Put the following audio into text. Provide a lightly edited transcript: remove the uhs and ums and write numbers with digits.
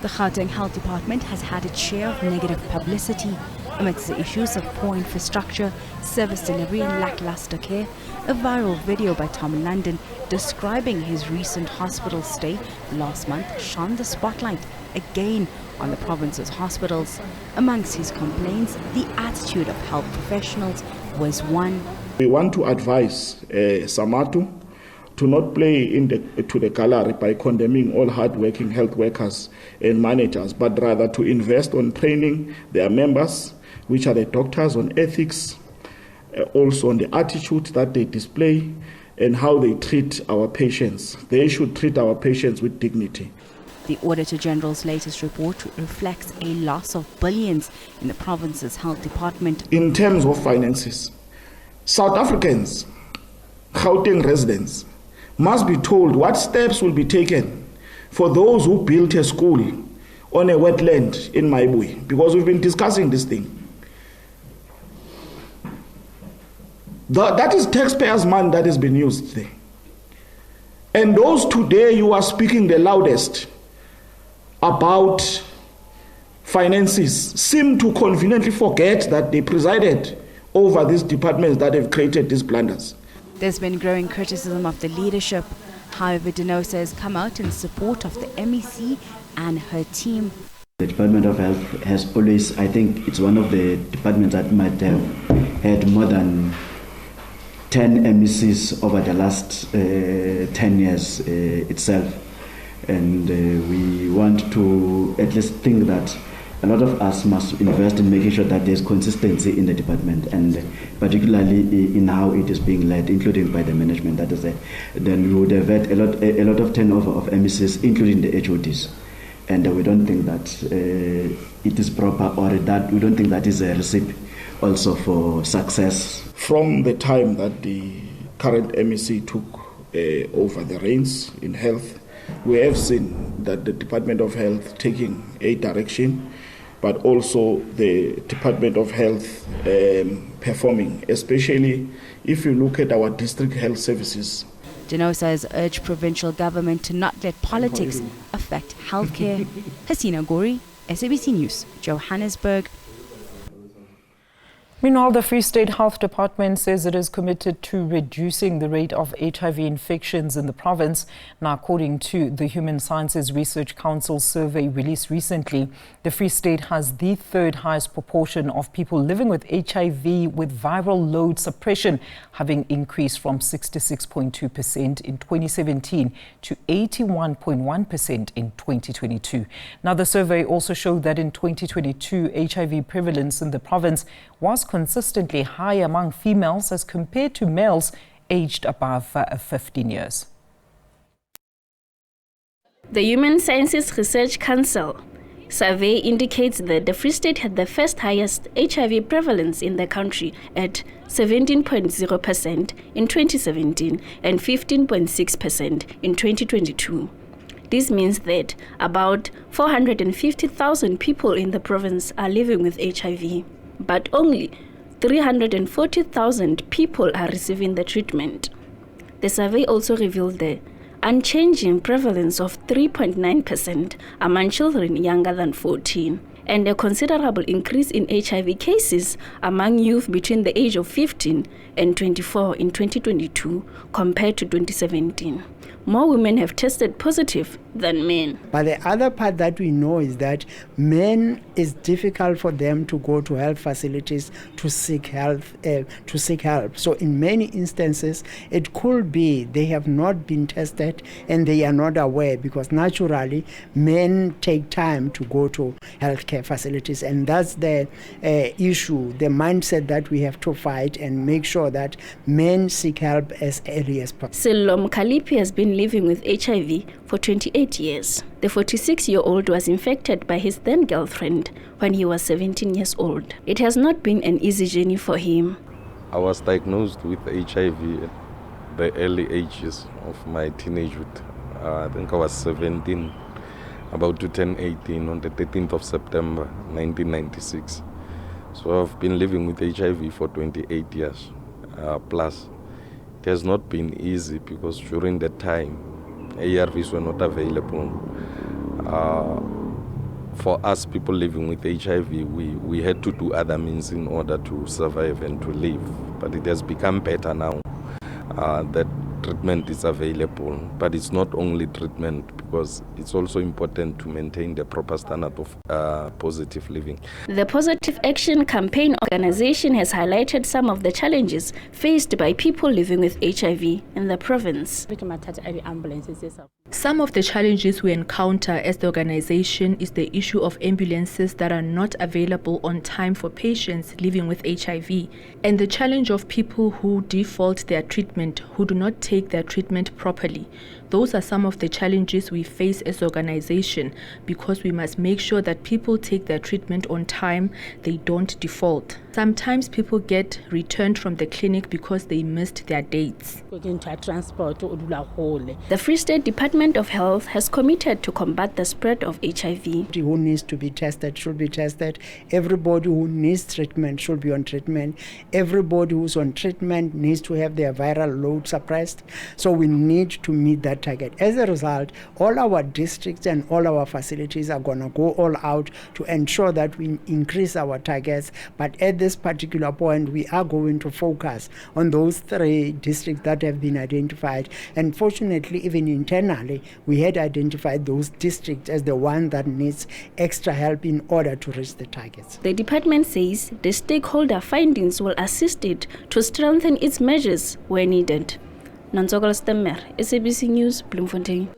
The Gauteng Health Department has had its share of negative publicity amidst the issues of poor infrastructure, service delivery and lackluster care. A viral video by Tom London describing his recent hospital stay last month shone the spotlight again on the province's hospitals. Amongst his complaints, the attitude of health professionals was one. We want to advise Samatu to not play to the gallery by condemning all hard-working health workers and managers, but rather to invest on training their members, which are the doctors, on ethics, also on the attitude that they display and how they treat our patients. They should treat our patients with dignity. The Auditor General's latest report reflects a loss of billions in the province's health department. In terms of finances, South Africans, Gauteng residents, must be told what steps will be taken for those who built a school on a wetland in Maibui, because we've been discussing this thing. That is taxpayers' money that has been used there. And those today you are speaking the loudest about finances seem to conveniently forget that they presided over these departments that have created these blunders. There's been growing criticism of the leadership. However, Denosa has come out in support of the MEC and her team. The Department of Health has always, I think it's one of the departments that might have had more than 10 MECs over the last 10 years itself. And we want to at least think that a lot of us must invest in making sure that there's consistency in the department, and particularly in how it is being led, including by the management. That is, then we would have had a lot of turnover of MECs, including the HODs, and we don't think that it is proper, or that we don't think that is a recipe also for success. From the time that the current MEC took over the reins in health, we have seen that the Department of Health taking a direction, but also the Department of Health performing, especially if you look at our district health services. Denosa has urged provincial government to not let politics affect healthcare. Hasina Gori, SABC News, Johannesburg. Meanwhile, the Free State Health Department says it is committed to reducing the rate of HIV infections in the province. Now, according to the Human Sciences Research Council survey released recently, the Free State has the third highest proportion of people living with HIV with viral load suppression, having increased from 66.2% in 2017 to 81.1% in 2022. Now, the survey also showed that in 2022, HIV prevalence in the province was consistently high among females as compared to males aged above 15 years. The Human Sciences Research Council survey indicates that the Free State had the first highest HIV prevalence in the country at 17.0% in 2017 and 15.6% in 2022. This means that about 450,000 people in the province are living with HIV, but only 340,000 people are receiving the treatment. The survey also revealed the unchanging prevalence of 3.9% among children younger than 14, and a considerable increase in HIV cases among youth between the age of 15 and 24 in 2022 compared to 2017. More women have tested positive than men. But the other part that we know is that men, is difficult for them to go to health facilities to seek help. So in many instances, it could be they have not been tested and they are not aware, because naturally men take time to go to healthcare facilities, and that's the issue, the mindset that we have to fight and make sure that men seek help as early as possible. Selom Kalipi has been living with HIV for 28 years. The 46-year-old was infected by his then-girlfriend when he was 17 years old. It has not been an easy journey for him. I was diagnosed with HIV at the early ages of my teenagehood. I think I was 17, about to turn 18 on the 13th of September 1996. So I've been living with HIV for 28 years plus. It has not been easy because during that time, ARVs were not available. for us people living with HIV, we had to do other means in order to survive and to live. But it has become better now that treatment is available. But it's not only treatment, because it's also important to maintain the proper standard of positive living. The Positive Action Campaign organization has highlighted some of the challenges faced by people living with HIV in the province. Some of the challenges we encounter as the organization is the issue of ambulances that are not available on time for patients living with HIV, and the challenge of people who default their treatment, who do not take their treatment properly. Those are some of the challenges we face as an organization, because we must make sure that people take their treatment on time, they don't default. Sometimes people get returned from the clinic because they missed their dates. The Free State Department of Health has committed to combat the spread of HIV. Who needs to be tested should be tested. Everybody who needs treatment should be on treatment. Everybody who's on treatment needs to have their viral load suppressed. So we need to meet that target. As a result, all our districts and all our facilities are going to go all out to ensure that we increase our targets. But at this particular point, we are going to focus on those 3 districts that have been identified. And fortunately, even internally, we had identified those districts as the one that needs extra help in order to reach the targets. The department says the stakeholder findings will assist it to strengthen its measures where needed. Nontsokolo Stemmer, SABC News, Bloemfontein.